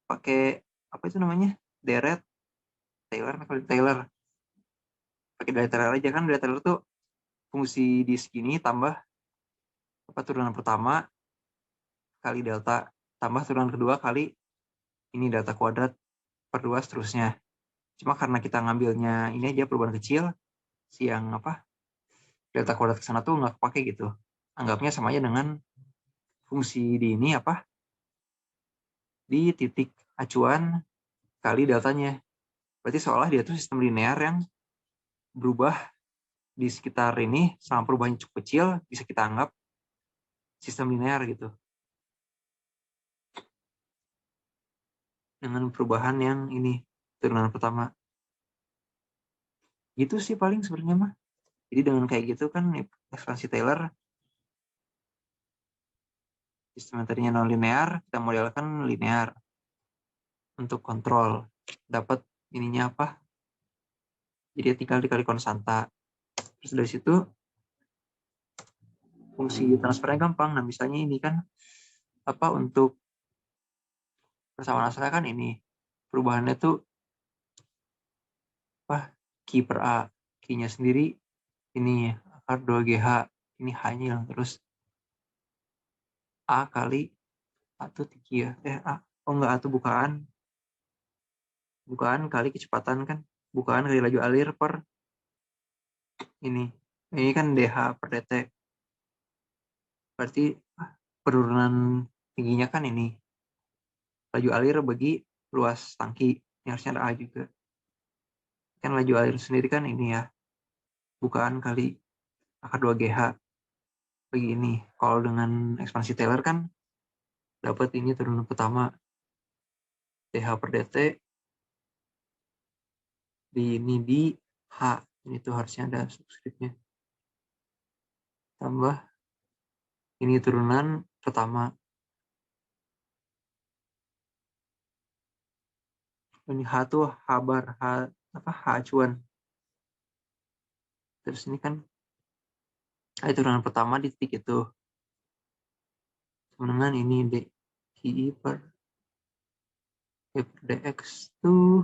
pakai apa itu namanya? Deret Taylor, Taylor. Pakai deret Taylor aja kan deret Taylor tuh fungsi di segini tambah turunan pertama kali delta tambah turunan kedua kali ini delta kuadrat per 2 seterusnya. Cuma karena kita ngambilnya ini aja perubahan kecil, si yang delta kuadrat ke sana tuh nggak kepake gitu. Anggapnya sama aja dengan fungsi di ini di titik acuan kali deltanya. Berarti seolah dia tuh sistem linear yang berubah di sekitar ini sama perubahan cukup kecil bisa kita anggap sistem linear gitu. Dengan perubahan yang ini turunan pertama. Gitu sih paling sebenarnya mah. Jadi dengan kayak gitu kan ekspansi Taylor sistem yang tadinya non linear kita modelkan linear untuk kontrol. Dapat ininya jadi tinggal dikali konstanta. Terus dari situ fungsi transfernya gampang. Nah misalnya ini kan untuk persamaan asalnya kan ini perubahannya tuh Q per A. Q-nya sendiri ini akar 2GH. Ini H-nya terus A kali atau tinggi ya. A. Oh enggak, atau bukaan. Bukaan kali kecepatan kan. Bukaan kali laju alir per ini. Ini kan DH per dt. Berarti penurunan tingginya kan ini. Laju alir bagi luas tangki. Ini harusnya ada A juga. Kan laju alir sendiri kan ini ya. Bukaan kali akar 2GH. Bagi ini. Kalau dengan ekspansi Taylor kan dapat ini turunan pertama. DH per dt di H. Ini tuh harusnya ada subskripnya. Tambah ini turunan pertama. Ini H tuh H bar, H acuan. Terus ini kan turunan pertama di titik itu. Sama dengan ini DI per dx tuh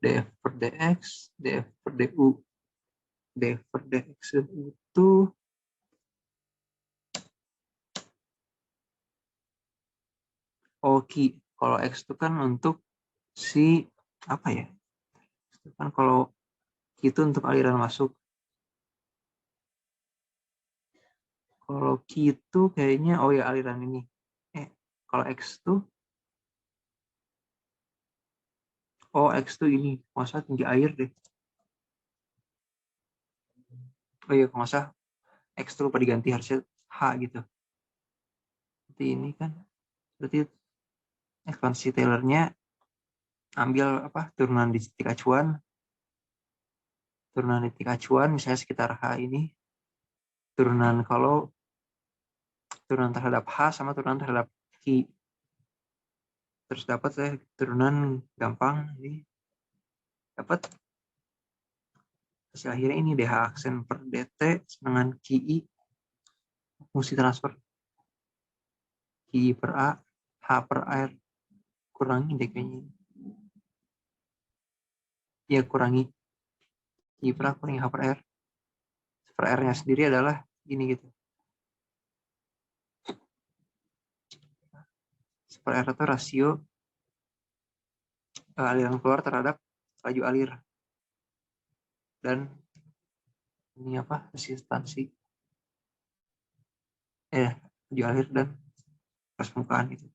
df per dx, df per du. Df per dx itu Q. Kalau X itu kan untuk si ya? Itu kan kalau Q itu untuk aliran masuk. Kalau Q itu kayaknya ya aliran ini. Kalau X tuh X tuh ini, masa tinggi air deh. Oh iya, kalau masa X tuh lupa diganti harusnya H gitu. Seperti ini kan. Berarti ekspansi Taylor-nya ambil turunan di titik acuan. Turunan di titik acuan misalnya sekitar H ini. Turunan turunan terhadap H sama turunan terhadap Q. Terus dapat saya turunan gampang ini. Dapat hasil akhirnya ini DH aksen per dt dengan QI fungsi transfer QI per A H per R kurangi deh kayaknya ya kurangi Jiprah kuning H per R. Per R-nya sendiri adalah gini gitu. Per R itu rasio aliran keluar terhadap laju alir. Dan ini apa? Resistansi. Laju alir dan permukaan itu.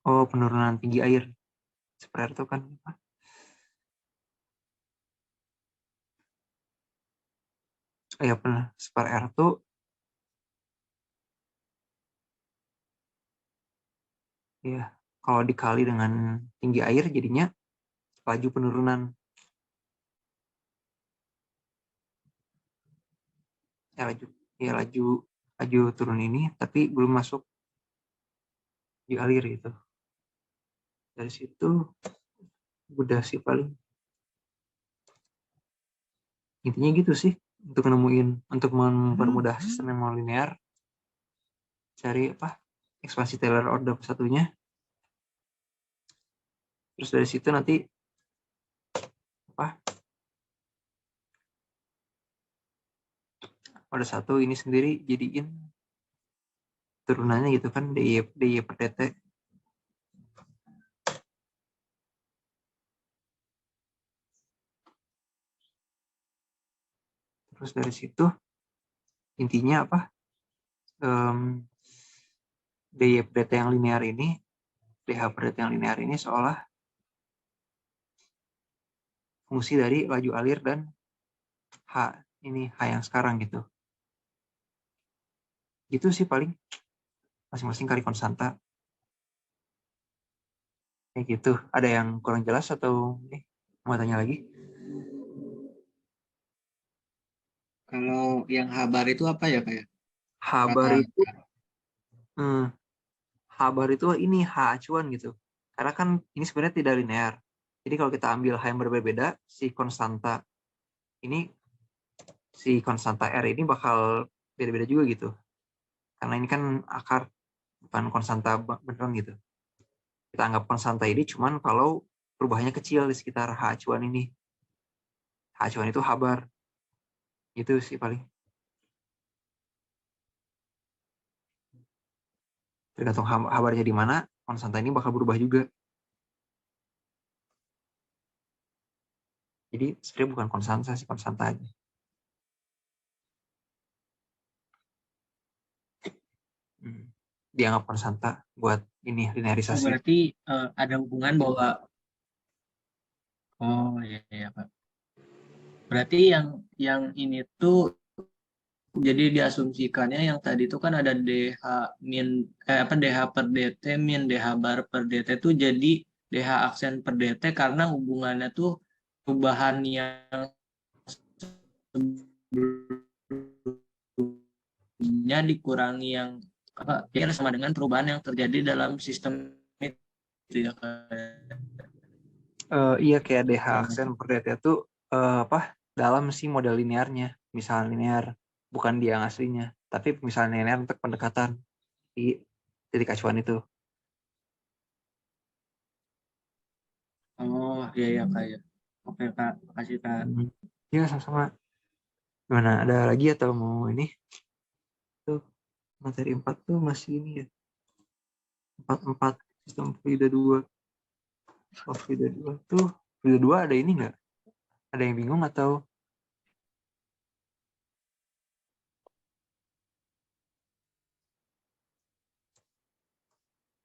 Oh, penurunan tinggi air. Per R itu kan apa? Ya pernah. Per R itu ya kalau dikali dengan tinggi air jadinya laju penurunan. Laju turun ini tapi belum masuk di alir gitu. Dari situ udah sih paling intinya gitu sih untuk mempermudah sistem yang non linear. Cari apa? Ekspansi Taylor order satunya. Terus dari situ nanti apa? Order satu ini sendiri jadiin turunannya gitu kan DY per DT. Terus dari situ intinya apa? DY per DT yang linear ini, DH per DT yang linear ini seolah fungsi dari laju alir dan H yang sekarang gitu. Gitu sih paling masing-masing kali konstanta. Kayak gitu. Ada yang kurang jelas atau mau tanya lagi? Kalau yang Habar itu apa ya kayak? Habar itu ini H acuan gitu. Karena kan ini sebenarnya tidak linear. Jadi kalau kita ambil H yang berbeda, si konstanta R ini bakal beda-beda juga gitu. Karena ini kan akar bukan konstanta beneran gitu. Kita anggap konstanta ini cuman kalau perubahannya kecil di sekitar H acuan ini. H acuan itu Habar. Itu sih paling. Tergantung Habarnya di mana, konstanta ini bakal berubah juga. Jadi sebenarnya bukan konstanta sih, konstanta aja. Dianggap konstanta buat ini linearisasi. Berarti ada hubungan bahwa iya Pak. Berarti yang ini tuh jadi diasumsikannya yang tadi itu kan ada DH per DT min DH bar per DT itu jadi DH aksen per DT karena hubungannya tuh perubahan yang sebelumnya dikurangi yang sama dengan perubahan yang terjadi dalam sistem itu ya. Iya kayak DH aksen per DT itu dalam si model linearnya, misalnya linear, bukan dia yang aslinya, tapi misalnya linear untuk pendekatan di titik acuan itu. Oh iya Kak ya. Oke Kak, makasih Kak. Iya sama-sama. Gimana, ada lagi atau mau ini? Tuh materi 4 tuh masih ini ya. 4 sistem Frida 2. Oh, Frida 2 tuh, Frida 2 ada ini nggak? Ada yang bingung atau?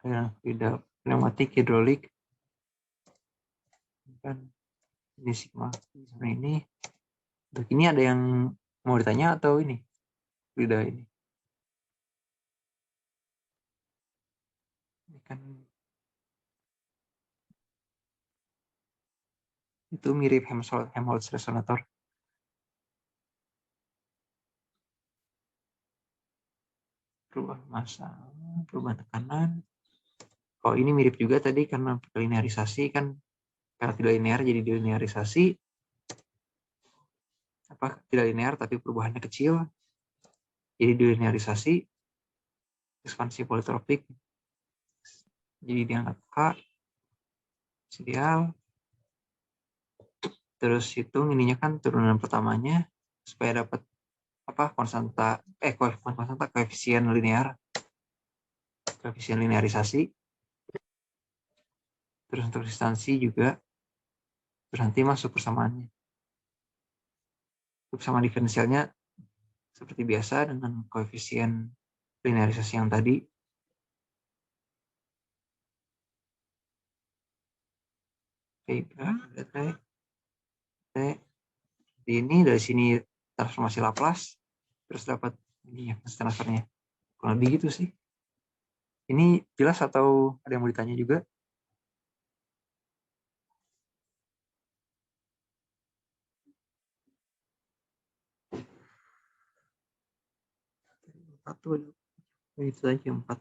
Ya, Frida pneumatik, hidrolik. Kan ini sigma sama ini. Untuk ini ada yang mau ditanya atau ini? Frida ini. Ini kan itu mirip Helmholtz resonator. Perubahan massa, perubahan tekanan. Oh ini mirip juga tadi karena linearisasi kan, karena tidak linear jadi dilinearisasi. Tidak linear tapi perubahannya kecil. Jadi dilinearisasi. Ekspansi politropik. Jadi diangkat K. Serial. Terus hitung ininya kan turunan pertamanya supaya dapat apa koefisien linearisasi. Terus untuk distansi juga, terus nanti masuk persamaannya. Persamaan diferensialnya seperti biasa dengan koefisien linearisasi yang tadi. Oke, ini dari sini transformasi Laplace, terus dapat ini ya transfernya. Kurang lebih gitu sih. Ini jelas atau ada yang mau ditanya juga? Itu aja 4.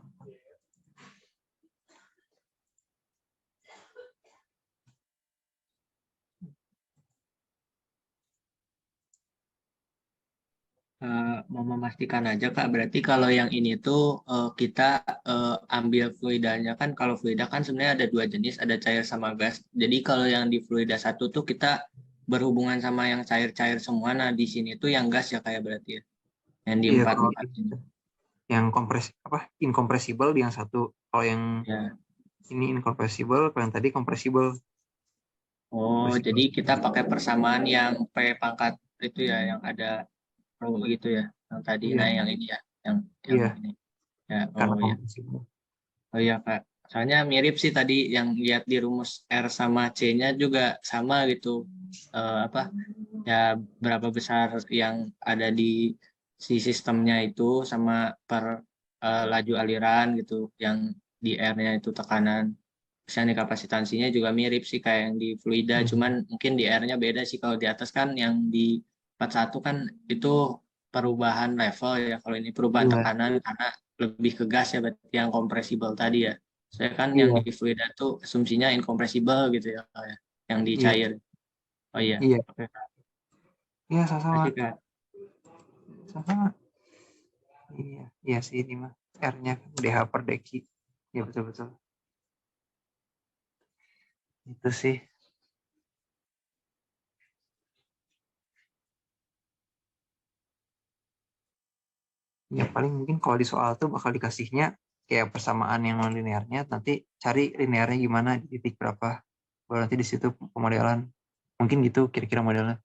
Mau memastikan aja Kak, berarti kalau yang ini tuh kita ambil fluidanya kan, kalau fluida kan sebenarnya ada 2 jenis, ada cair sama gas. Jadi kalau yang di fluida 1 tuh kita berhubungan sama yang cair-cair semua. Nah di sini tuh yang gas ya kayak berarti ya, yang di Iya, 4 ini. yang incompressible di yang satu. Kalau yang Ya. ini incompressible, kalau yang tadi compressible. Oh, jadi kita pakai persamaan yang P pangkat itu ya, yang ada rho gitu ya, yang tadi. Iya. Nah yang ini ya, yang Iya. ini. Ya, Karena oh ya. compressible. Oh iya Kak, soalnya mirip sih tadi yang lihat di rumus R sama C-nya juga sama gitu. Apa ya, berapa besar yang ada di si sistemnya itu sama per laju aliran gitu, yang di R-nya itu tekanan. Terus yang di kapasitansinya juga mirip sih kayak yang di fluida, cuman mungkin di R-nya beda sih. Kalau di atas kan yang di 41 kan itu perubahan level ya, kalau ini perubahan Iya. tekanan karena lebih ke gas ya, berarti yang kompresibel tadi ya. Saya kan yang Iya. di fluida tuh asumsinya incompressible gitu ya, Kak, ya. Yang di Iya. cair. Oh iya. Iya. Oke. Iya, sama-sama. Masih Kak. Sama-sama. Iya, iya sih ini mah. R-nya DH per deki. Ya betul-betul. Itu sih. Ya paling mungkin kalau di soal tuh bakal dikasihnya kayak persamaan yang non linearnya, nanti cari linearnya gimana di titik berapa. Baru nanti di situ pemodelan. Mungkin gitu kira-kira modelnya.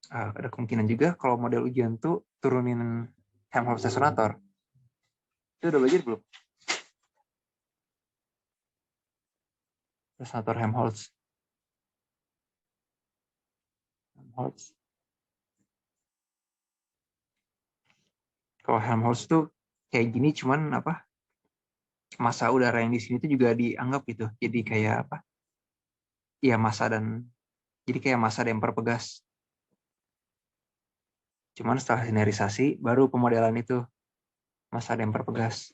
Ada kemungkinan juga kalau model ujian tuh turunin Helmholtz resonator. Itu udah belajar belum? Resonator Helmholtz. Kalau Helmholtz tuh kayak gini, cuman apa? Massa udara yang di sini tuh juga dianggap gitu. Jadi kayak apa? Iya jadi kayak massa damper pegas. Cuman setelah linearisasi baru pemodelan itu massa damper pegas.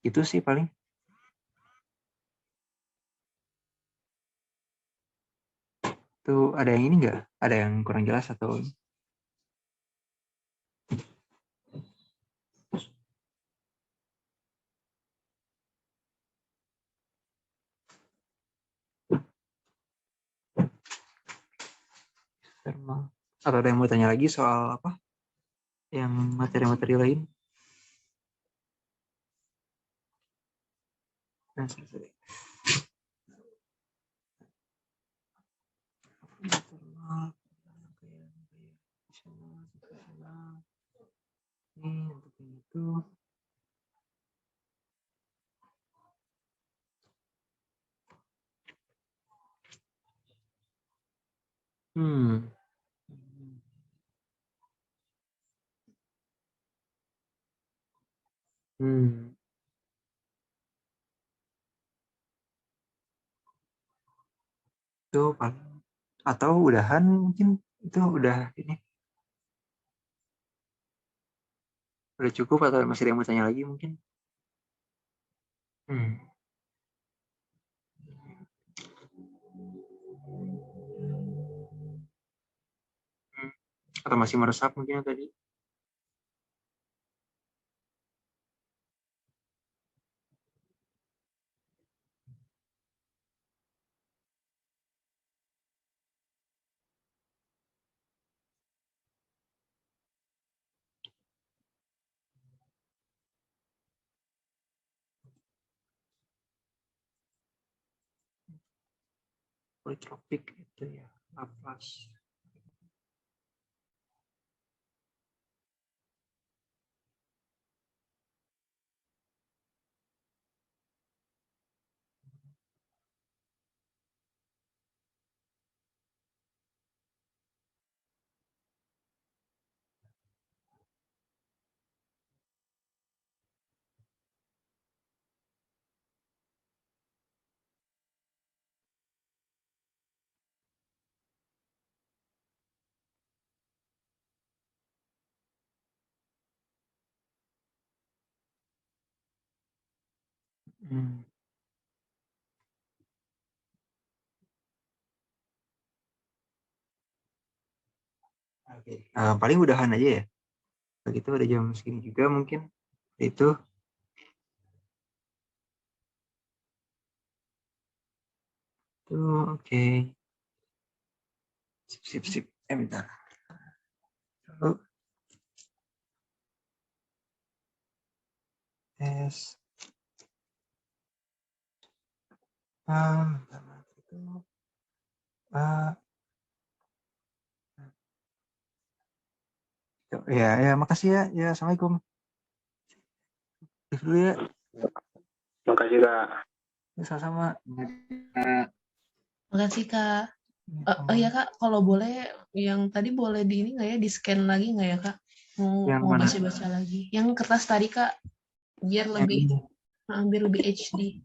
Itu sih paling. Tuh ada yang ini nggak? Ada yang kurang jelas atau? Atau ada yang mau tanya lagi soal apa? Yang materi-materi lain? Ini untuk itu. Hmm. Itu paling atau udahan mungkin itu udah ini. Udah cukup atau masih ada yang mau tanya lagi mungkin? Atau masih meresap mungkin tadi? Politropik itu ya, Laplace. Hmm. Oke. Paling udahan aja ya. Begitu udah jam segini juga mungkin. Itu. Tuh, oke. Sip. Bentar. Lalu, tes. Itu. Ya, makasih ya. Ya, assalamualaikum. Dulu ya. Makasih Kak. Ya, sama-sama. Makasih Kak. Oh ya Kak, kalau boleh yang tadi boleh di ini nggak ya, di scan lagi nggak ya Kak? Yang Mau mana? baca-baca lagi. Yang kertas tadi Kak, biar lebih HD.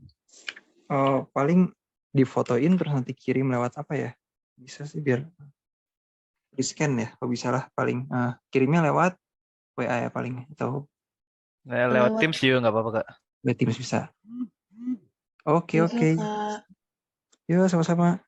Oh, paling difotoin terus nanti kirim lewat apa ya? Bisa sih biar di scan ya, kalau bisa lah paling. Kirimnya lewat WA ya paling, atau Lewat Teams juga nggak apa-apa Kak. lewat Teams bisa. Oke. Kak. Yuk, sama-sama.